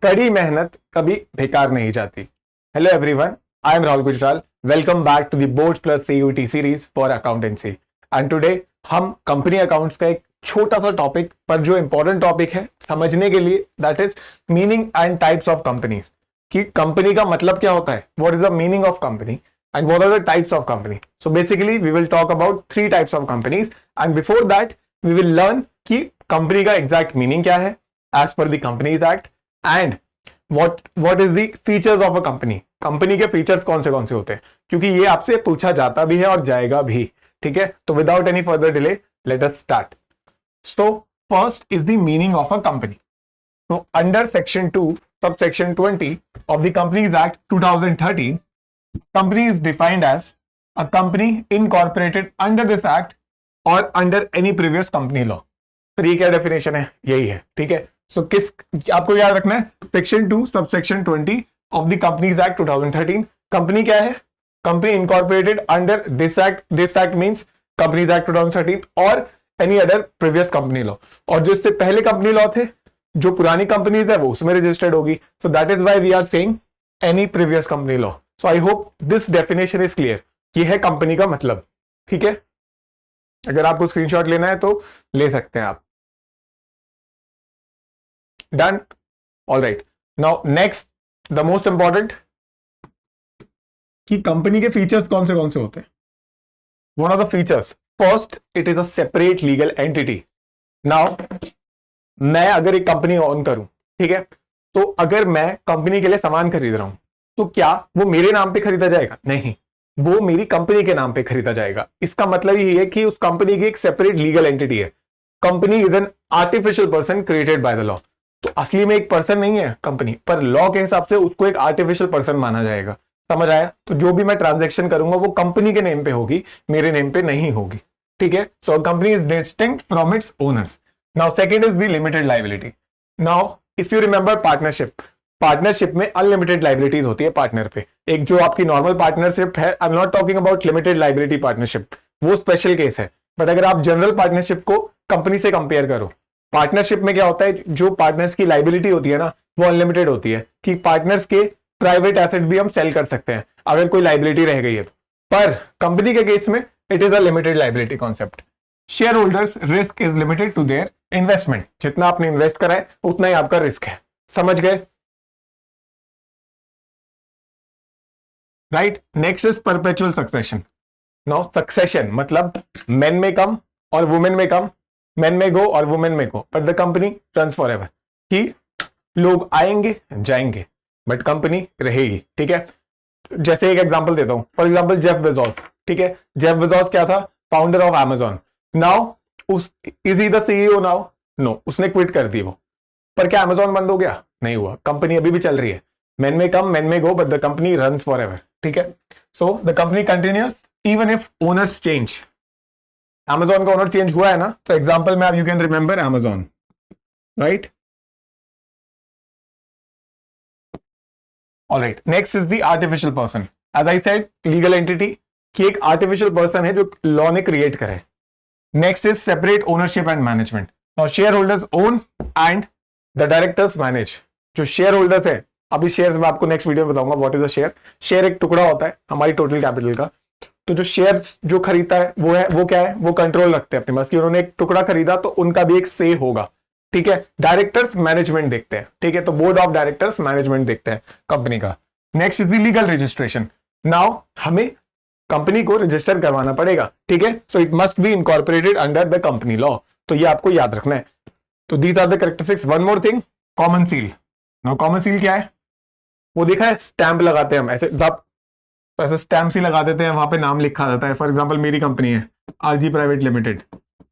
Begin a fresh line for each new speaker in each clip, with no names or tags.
कड़ी मेहनत कभी बेकार नहीं जाती। Hello everyone, I am Rahul Gujral. Welcome back to the boards plus CUT series for accountancy. And today हम कंपनी अकाउंट्स का एक छोटा सा टॉपिक पर जो इंपॉर्टेंट टॉपिक है समझने के लिए, that is meaning and types of companies. कि कंपनी का मतलब क्या होता है, what is the meaning of company and what are the types of company. So basically we will talk about 3 types of companies, and before that we will learn कि company का exact meaning क्या है as per the Companies Act, and what is the features of a company. Company के features कौन से होते हैं, क्योंकि ये आपसे पूछा जाता भी है और जाएगा भी। ठीक है, तो without any further delay let us start. So first is the meaning of a company. तो under section 2 subsection 20 of the companies act 2013, company is defined as a company incorporated under this act or under any previous company law. तो ये क्या definition है, यही है। ठीक है, सो किस आपको याद रखना है, section 2 subsection 20 of the companies act 2013। Company क्या है, company incorporated under this act. This act means companies act 2013 और any other previous company law. और जो इससे पहले कंपनी लॉ थे, जो पुरानी कंपनीज है वो उसमें रजिस्टर्ड होगी। So that is why we are saying any previous company law. So I hope this definition is clear. ये है कंपनी का मतलब। ठीक है, अगर आपको स्क्रीनशॉट लेना है तो ले सकते हैं आप। Done, all right. Now next, the most important, कि कंपनी के फीचर्स कौन से होते हैं। What are the features? First, it is a separate legal entity. नाउ मैं अगर एक कंपनी ऑन करूं, ठीक है, तो अगर मैं कंपनी के लिए सामान खरीद रहा हूं तो क्या वो मेरे नाम पे खरीदा जाएगा? नहीं, वो मेरी कंपनी के नाम पे खरीदा जाएगा। इसका मतलब यही है कि उस कंपनी की एक सेपरेट लीगल एंटिटी है। Company is an artificial person created by the law. तो असली में एक पर्सन नहीं है कंपनी, पर लॉ के हिसाब से उसको एक आर्टिफिशियल पर्सन माना जाएगा। समझ आया? तो जो भी मैं ट्रांजेक्शन करूंगा वो कंपनी के नेम पे होगी, मेरे नेम पे नहीं होगी। ठीक है, so company is distinct from its owners. Now second is the limited liability. Now if you remember partnership में अनलिमिटेड लाइबिलिटीज होती है पार्टनर पे। एक जो आपकी नॉर्मल पार्टनरशिप है, I am not talking about limited liability partnership, वो special case है। बट अगर आप जनरल पार्टनरशिप को कंपनी से कंपेयर करो, पार्टनरशिप में क्या होता है, जो पार्टनर्स की लाइबिलिटी होती है ना, वो अनलिमिटेड होती है। कि पार्टनर्स के प्राइवेट एसेट भी हम सेल कर सकते हैं अगर कोई लाइबिलिटी रह गई है तो। पर कंपनी के केस में it is a limited liability concept. Share holders risk is limited to their investment. जितना आपने इन्वेस्ट करा है उतना ही आपका रिस्क है। समझ गए? Right, next is perpetual succession. Now succession मतलब मेन में कम और वुमेन में come, men may go or women may go, but the company runs for ever. कि लोग आएंगे जाएंगे बट कंपनी रहेगी। ठीक है, जैसे एक एग्जांपल देता हूं, फॉर एग्जांपल जेफ बेजोस। ठीक है, जेफ बेजोस क्या था? Founder of Amazon. नाउ उस is he the CEO now? No, उसने क्विट कर दी वो। पर क्या अमेजॉन बंद हो गया? नहीं हुआ, कंपनी अभी भी चल रही है। मेन में come men may go, but the company runs for ever. ठीक है, so the company continues even if owners change. Amazon का ओनर चेंज हुआ है ना, तो एग्जांपल में आप you can remember Amazon, right? Alright, next is the artificial person. As I said, legal entity की एक आर्टिफिशियल पर्सन है जो लॉ ने क्रिएट करे। Next is separate ownership and management. Now share holders own and the directors manage. जो share holders है, अभी shares मैं आपको नेक्स्ट वीडियो में बताऊंगा what is a share. Share एक टुकड़ा होता है हमारी टोटल कैपिटल का। तो जो शेयर्स जो खरीदता है वो क्या है, वो कंट्रोल रखते हैं अपने पास कि उन्होंने एक टुकड़ा खरीदा तो उनका भी एक से होगा। ठीक है, डायरेक्टर्स मैनेजमेंट देखते हैं। ठीक है, तो बोर्ड ऑफ डायरेक्टर्स मैनेजमेंट देखते हैं कंपनी का। Next is the legal registration. Now हमें कंपनी को रजिस्टर करवाना पड़ेगा। ठीक है, so it must be incorporated under the company law. तो ये आपको याद रखना है। तो these are the characteristics. One more thing, common seal. Now common seal क्या है? वो देखा है, स्टैंप लगाते हैं हम ऐसे, तो ऐसे स्टैंप सी लगा देते हैं, वहां पे नाम लिखा जाता है। फॉर एग्जांपल मेरी कंपनी है RG private limited,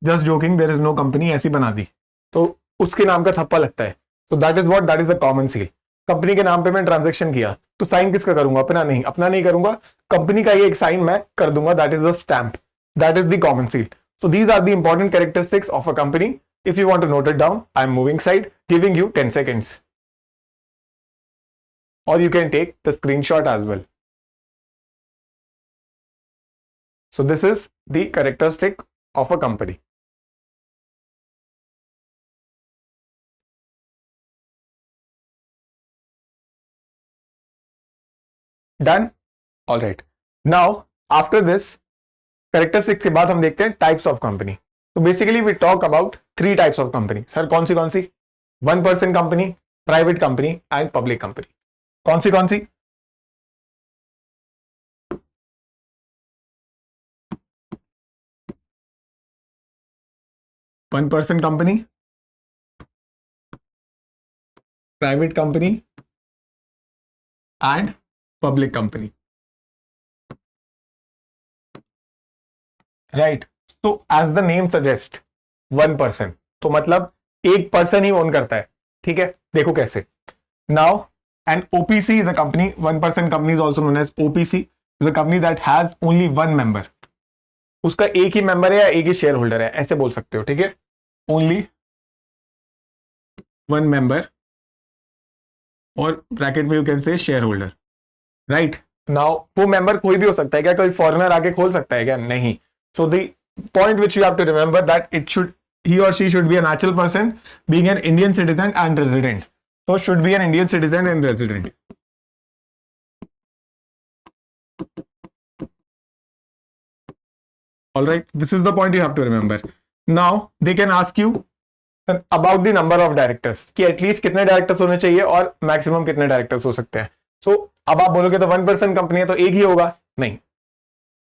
just joking, there is no company, ऐसी बना दी तो उसके नाम का थप्पा लगता है। सो that is what, that is the common seal. Company के नाम पे मैं ट्रांजेक्शन किया तो साइन किसका करूंगा? अपना नहीं करूंगा, कंपनी का ये एक साइन मैं कर दूंगा, that is the stamp, that is the common seal. So these are the important characteristics of a company. If you want to note it down, I am moving side, giving you 10 seconds, or you can take the screenshot as well. So this is the characteristic of a company. Done, all right. Now after this characteristics के बाद हम देखते हैं types of company. तो basically we talk about 3 types of company. Sir कौन सी 1% company, private company and public company. कौन सी 1% company, private company and public company, right. तो एज द नेम सजेस्ट 1%, तो मतलब एक पर्सन ही ओन करता है, ठीक है। देखो कैसे। Now an OPC is a company, 1% company is also known as OPC, is a company that has only 1 member. उसका एक ही मेंबर है या एक ही शेयर होल्डर है, ऐसे बोल सकते हो, ठीक है। ओनली 1 मेंबर और ब्रैकेट में you can say share holder, right. Now वो मेंबर कोई भी हो सकता है क्या? कोई फॉरेनर आके खोल सकता है क्या? नहीं। So the point which you have to remember that it should, he or she should be a natural person, being an Indian citizen and resident. So should be an Indian citizen and resident. All right, this is the point you have to remember. Now they can ask you about the number of directors, कि at least कितने directors होने चाहिए और maximum कितने directors हो सकते हैं। सो अब आप बोलोगे तो 1% कंपनी है तो एक ही होगा, नहीं।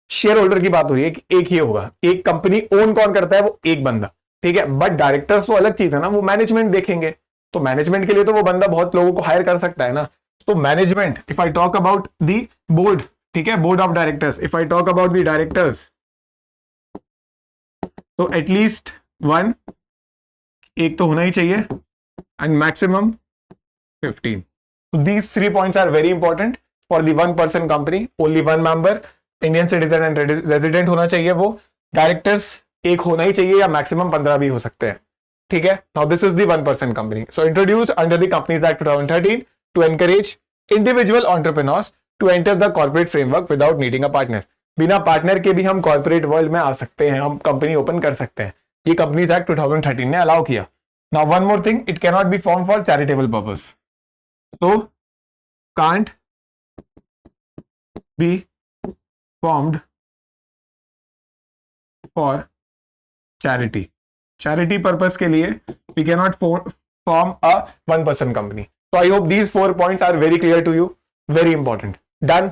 शेयर होल्डर की बात हो रही है कि एक ही होगा। एक कंपनी ओन कौन करता है? वो एक बंदा, ठीक है। बट डायरेक्टर्स तो अलग चीज है ना, वो मैनेजमेंट देखेंगे। तो मैनेजमेंट के लिए तो वो बंदा बहुत लोगों को हायर कर सकता है ना। तो management, if I talk about the board, ठीक है, board of directors, if I talk about the directors, तो एटलीस्ट 1, एक तो होना ही चाहिए, and maximum 15। So these 3 points are very important for the 1% company. Only 1 member, Indian citizen and resident होना चाहिए वो। डायरेक्टर्स एक होना ही चाहिए या मैक्सिमम 15 भी हो सकते हैं, ठीक है। Now this is the 1% company. So introduced under the companies act 2013 to encourage individual entrepreneurs to enter the corporate framework without needing a partner. बिना पार्टनर के भी हम कॉर्पोरेट वर्ल्ड में आ सकते हैं, हम कंपनी ओपन कर सकते हैं। ये कंपनीज एक्ट 2013 ने अलाउ किया। Now one more thing, it can not be form for charitable purpose. So can't be formed for charity. Charity purpose के लिए we cannot form a 1% company. So I hope these 4 points are very clear to you. Very important. Done.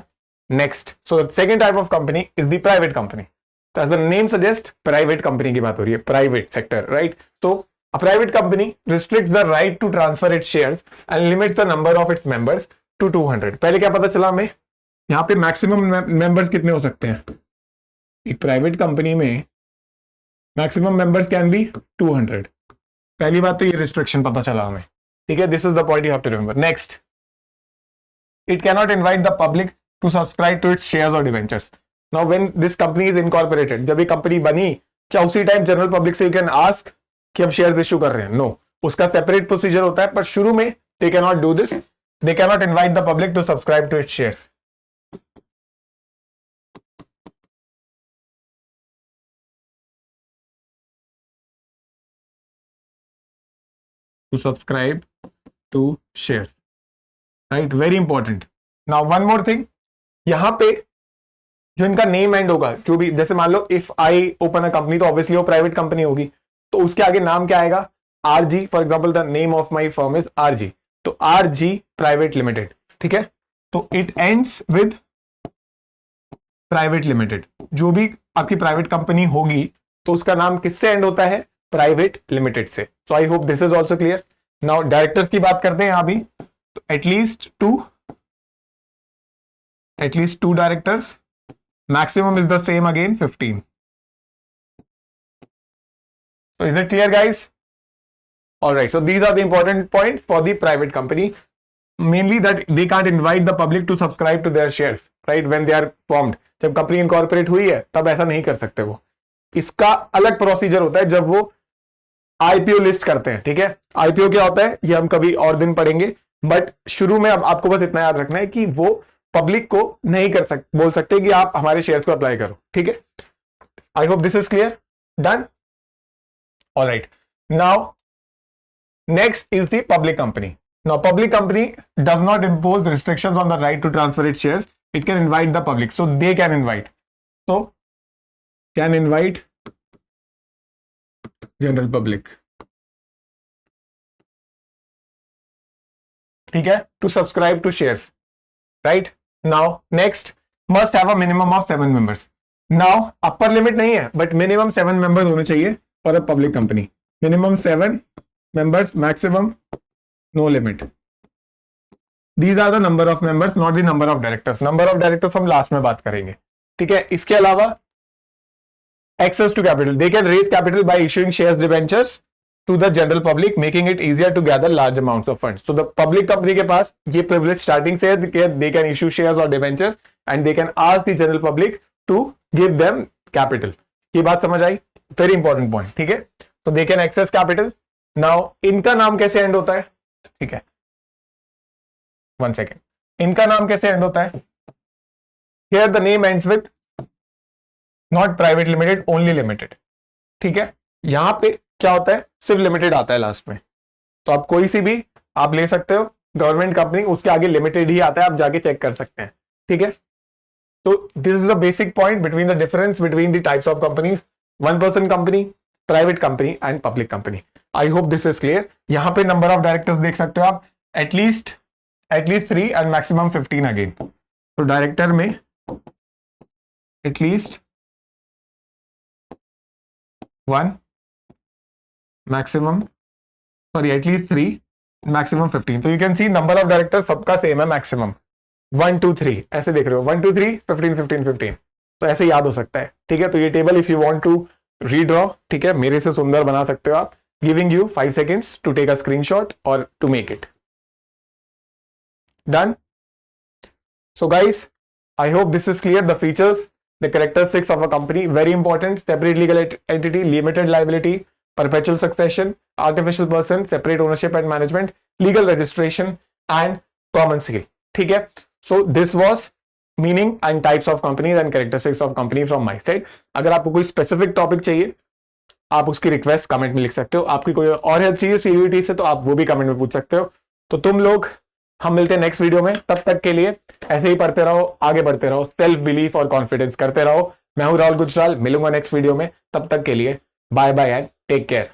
Next. So the second type of company is the private company. So as the name suggests, private company की बात हो रही है, private sector, right? So a private company restricts the right to transfer its shares and limits the number of its members to 200. पहले क्या पता चला हमें? यहाँ पे मैक्सिमम मेंबर्स कितने हो सकते हैं? एक प्राइवेट कंपनी में मैक्सिमम मेंबर्स कैन बी 200। पहली बात तो ये रिस्ट्रिक्शन पता चला हमें, ठीक है। This is the point you have to remember. Next, it can not invite the public to subscribe to its shares or debentures. Now when this company is incorporated, जब ये कंपनी बनी, क्या उसी टाइम जनरल पब्लिक से you can ask कि हम shares issue कर रहे हैं? नो, उसका सेपरेट प्रोसीजर होता है। पर शुरू में they can not do this, they can not invite the public to subscribe to its shares. To subscribe to shares, right, very important. Now one more thing, यहां पे जो इनका नेम एंड होगा, जो भी, जैसे मान लो if I open a company, तो ऑब्वियसली वो प्राइवेट कंपनी होगी, तो उसके आगे नाम क्या आएगा? RG. For example the name of my firm is RG, तो आरजी प्राइवेट लिमिटेड, ठीक है। तो it ends with private limited. जो भी आपकी प्राइवेट कंपनी होगी तो उसका नाम किससे एंड होता है? प्राइवेट लिमिटेड से। So I hope this is also clear. Now directors की बात करते हैं यहां भी, तो at least two directors, maximum is the same again 15। So is it clear, guys? All right. So these are the important points for the private company. Mainly that they can't invite the public to subscribe to their shares, right? When they are formed. जब company incorporate हुई है तब ऐसा नहीं कर सकते वो। इसका अलग प्रोसीजर होता है जब वो आईपीओ लिस्ट करते हैं, ठीक है। आईपीओ क्या होता है ये हम कभी और दिन पढ़ेंगे, बट शुरू में अब आपको बस इतना याद रखना है कि वो पब्लिक को नहीं बोल सकते कि आप हमारे शेयर्स को अप्लाई करो, ठीक है। आई hope this is clear. Done. All right. Now, next is the public company. Now, public company does not impose restrictions on the right to transfer its shares it can invite the public, so they can invite, so can invite general public, ठीक है, to subscribe to shares, right? Now next, must have a minimum of 7 members. Now upper limit नहीं है, but minimum 7 members होने चाहिए for a public company. Minimum 7 members, maximum no limit. These are the number of members, not the number of directors. Number of directors हम last में बात करेंगे, ठीक है? इसके अलावा access to capital, they can raise capital by issuing shares debentures to the general public, making it easier to gather large amounts of funds. So the public company के पास ये privilege starting से है कि they can issue shares or debentures and they can ask the general public to give them capital. ये बात समझ आई? Very important point, ठीक है? So they can access capital. Now इनका नाम कैसे एंड होता है, ठीक है? One second. इनका नाम कैसे एंड होता है? Here the name ends with not private limited, only limited, ठीक है? यहां पे क्या होता है, सिर्फ लिमिटेड आता है लास्ट में, तो आप कोई सी भी आप ले सकते हो, गवर्नमेंट कंपनी उसके आगे लिमिटेड ही आता है, आप जाके चेक कर सकते हैं, ठीक है? तो this is the basic point between the difference between the types of companies, one person company, private company and public company. I hope this is clear. यहां पे नंबर ऑफ डायरेक्टर्स देख सकते हो आप, एटलीस्ट 3 एंड मैक्सिमम 15 अगेन. तो director में at least 1, maximum at least 3, maximum 15. तो you can see number of director सबका सेम है, मैक्सिमम 1 2 3 ऐसे देख रहे हो, 1 2 3 15 15 15. तो ऐसे याद हो सकता है, ठीक है? तो ये table if you want to redraw, ठीक है, मेरे से सुंदर बना सकते हो आप. Giving you 5 seconds to take a screenshot और to make it done. So guys, I hope this is clear. The features, the characteristics of a company, very important. Separate legal entity, limited liability, perpetual succession, artificial person, separate ownership and management, legal registration and common seal. ठीक है? So this was meaning and types of companies and characteristics of company from my side. अगर आपको कोई specific topic चाहिए, आप उसकी request comment में लिख सकते हो. आपकी कोई और हेल्प चाहिए सीयूईटी से, तो आप वो भी कमेंट में पूछ सकते हो. तो तुम लोग, हम मिलते हैं नेक्स्ट वीडियो में. तब तक के लिए ऐसे ही पढ़ते रहो, आगे बढ़ते रहो, सेल्फ बिलीफ और कॉन्फिडेंस करते रहो. मैं हूं राहुल गुजराल, मिलूंगा नेक्स्ट वीडियो में. तब तक के लिए bye bye and take care.